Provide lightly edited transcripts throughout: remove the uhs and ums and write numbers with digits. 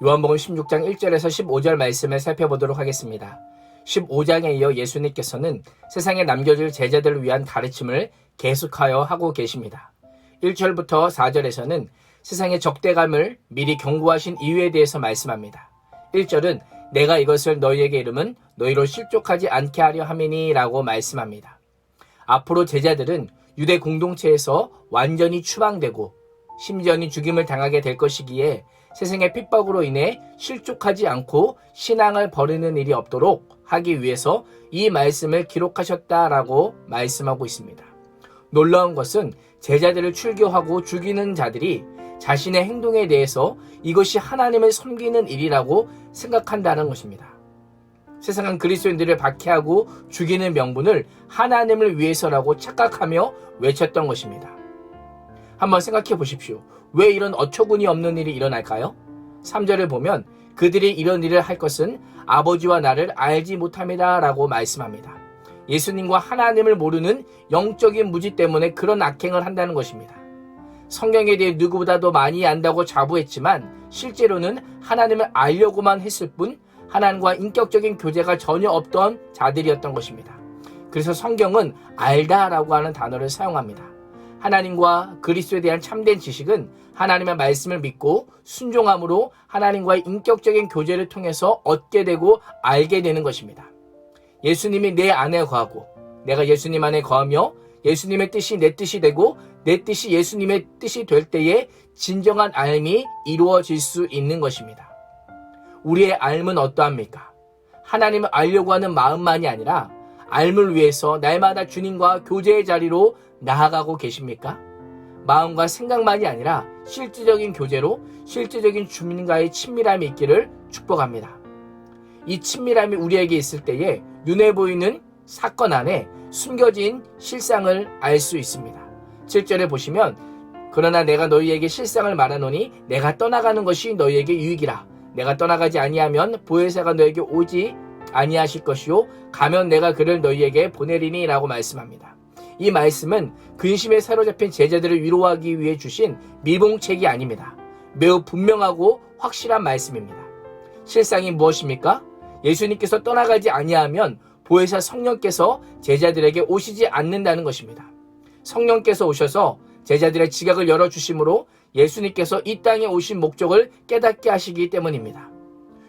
요한복음 16장 1절에서 15절 말씀을 살펴보도록 하겠습니다. 15장에 이어 예수님께서는 세상에 남겨질 제자들을 위한 가르침을 계속하여 하고 계십니다. 1절부터 4절에서는 세상의 적대감을 미리 경고하신 이유에 대해서 말씀합니다. 1절은 내가 이것을 너희에게 이름은 너희로 실족하지 않게 하려 함이니 라고 말씀합니다. 앞으로 제자들은 유대 공동체에서 완전히 추방되고 심지어는 죽임을 당하게 될 것이기에 세상의 핍박으로 인해 실족하지 않고 신앙을 버리는 일이 없도록 하기 위해서 이 말씀을 기록하셨다라고 말씀하고 있습니다. 놀라운 것은 제자들을 출교하고 죽이는 자들이 자신의 행동에 대해서 이것이 하나님을 섬기는 일이라고 생각한다는 것입니다. 세상은 그리스도인들을 박해하고 죽이는 명분을 하나님을 위해서라고 착각하며 외쳤던 것입니다. 한번 생각해 보십시오. 왜 이런 어처구니 없는 일이 일어날까요? 3절을 보면 그들이 이런 일을 할 것은 아버지와 나를 알지 못함이다 라고 말씀합니다. 예수님과 하나님을 모르는 영적인 무지 때문에 그런 악행을 한다는 것입니다. 성경에 대해 누구보다도 많이 안다고 자부했지만 실제로는 하나님을 알려고만 했을 뿐 하나님과 인격적인 교제가 전혀 없던 자들이었던 것입니다. 그래서 성경은 알다라고 하는 단어를 사용합니다. 하나님과 그리스도에 대한 참된 지식은 하나님의 말씀을 믿고 순종함으로 하나님과의 인격적인 교제를 통해서 얻게 되고 알게 되는 것입니다. 예수님이 내 안에 거하고 내가 예수님 안에 거하며 예수님의 뜻이 내 뜻이 되고 내 뜻이 예수님의 뜻이 될 때에 진정한 알미 이루어질 수 있는 것입니다. 우리의 알은 어떠합니까? 하나님을 알려고 하는 마음만이 아니라 알을 위해서 날마다 주님과 교제의 자리로 나아가고 계십니까? 마음과 생각만이 아니라 실질적인 교제로 실질적인 주님과의 친밀함이 있기를 축복합니다. 이 친밀함이 우리에게 있을 때에 눈에 보이는 사건 안에 숨겨진 실상을 알 수 있습니다. 7절에 보시면 그러나 내가 너희에게 실상을 말하노니 내가 떠나가는 것이 너희에게 유익이라. 내가 떠나가지 아니하면 보혜사가 너희에게 오지 아니하실 것이요 가면 내가 그를 너희에게 보내리니 라고 말씀합니다. 이 말씀은 근심에 사로잡힌 제자들을 위로하기 위해 주신 미봉책이 아닙니다. 매우 분명하고 확실한 말씀입니다. 실상이 무엇입니까? 예수님께서 떠나가지 아니하면 보혜사 성령께서 제자들에게 오시지 않는다는 것입니다. 성령께서 오셔서 제자들의 지각을 열어주심으로 예수님께서 이 땅에 오신 목적을 깨닫게 하시기 때문입니다.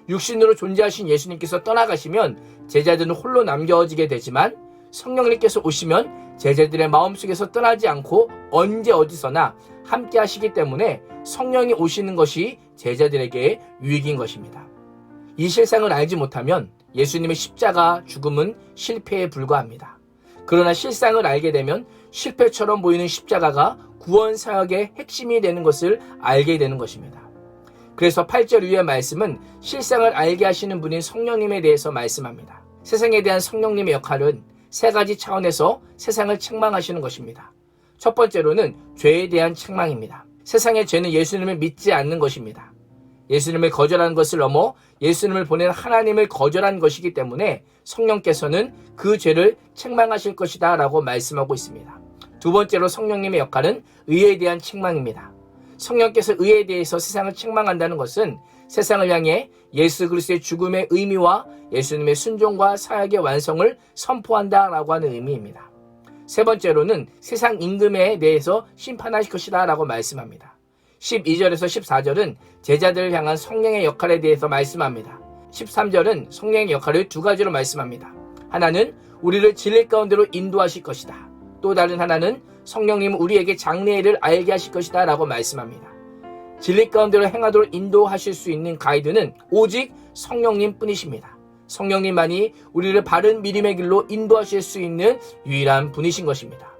육신으로 존재하신 예수님께서 떠나가시면 제자들은 홀로 남겨지게 되지만 성령님께서 오시면 제자들의 마음속에서 떠나지 않고 언제 어디서나 함께 하시기 때문에 성령이 오시는 것이 제자들에게 유익인 것입니다. 이 실상을 알지 못하면 예수님의 십자가 죽음은 실패에 불과합니다. 그러나 실상을 알게 되면 실패처럼 보이는 십자가가 구원 사역의 핵심이 되는 것을 알게 되는 것입니다. 그래서 8절 위의 말씀은 실상을 알게 하시는 분인 성령님에 대해서 말씀합니다. 세상에 대한 성령님의 역할은 세 가지 차원에서 세상을 책망하시는 것입니다. 첫 번째로는 죄에 대한 책망입니다. 세상의 죄는 예수님을 믿지 않는 것입니다. 예수님을 거절하는 것을 넘어 예수님을 보낸 하나님을 거절한 것이기 때문에 성령께서는 그 죄를 책망하실 것이다 라고 말씀하고 있습니다. 두 번째로 성령님의 역할은 의에 대한 책망입니다. 성령께서 의에 대해서 세상을 책망한다는 것은 세상을 향해 예수 그리스도의 죽음의 의미와 예수님의 순종과 사역의 완성을 선포한다라고 하는 의미입니다. 세 번째로는 세상 임금에 대해서 심판하실 것이다 라고 말씀합니다. 12절에서 14절은 제자들을 향한 성령의 역할에 대해서 말씀합니다. 13절은 성령의 역할을 두 가지로 말씀합니다. 하나는 우리를 진리 가운데로 인도하실 것이다. 또 다른 하나는 성령님은 우리에게 장래의 일을 알게 하실 것이다 라고 말씀합니다. 진리 가운데로 행하도록 인도하실 수 있는 가이드는 오직 성령님 뿐이십니다. 성령님만이 우리를 바른 믿음의 길로 인도하실 수 있는 유일한 분이신 것입니다.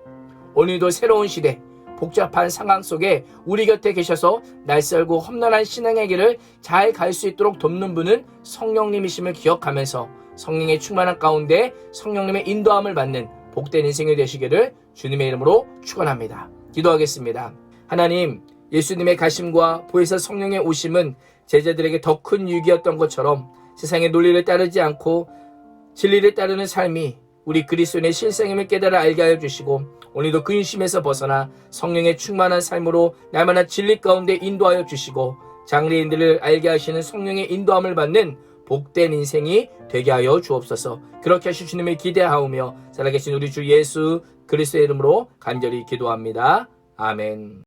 오늘도 새로운 시대, 복잡한 상황 속에 우리 곁에 계셔서 낯설고 험난한 신앙의 길을 잘 갈 수 있도록 돕는 분은 성령님이심을 기억하면서 성령의 충만한 가운데 성령님의 인도함을 받는 복된 인생이 되시기를 주님의 이름으로 축원합니다. 기도하겠습니다. 하나님, 예수님의 가심과 보혜사 성령의 오심은 제자들에게 더 큰 유익이었던 것처럼 세상의 논리를 따르지 않고 진리를 따르는 삶이 우리 그리스도인의 실상임을 깨달아 알게 하여 주시고 오늘도 근심에서 벗어나 성령의 충만한 삶으로 날마다 진리 가운데 인도하여 주시고 장래인들을 알게 하시는 성령의 인도함을 받는 복된 인생이 되게 하여 주옵소서. 그렇게 하실 주님을 기대하오며 살아계신 우리 주 예수 그리스도의 이름으로 간절히 기도합니다. 아멘.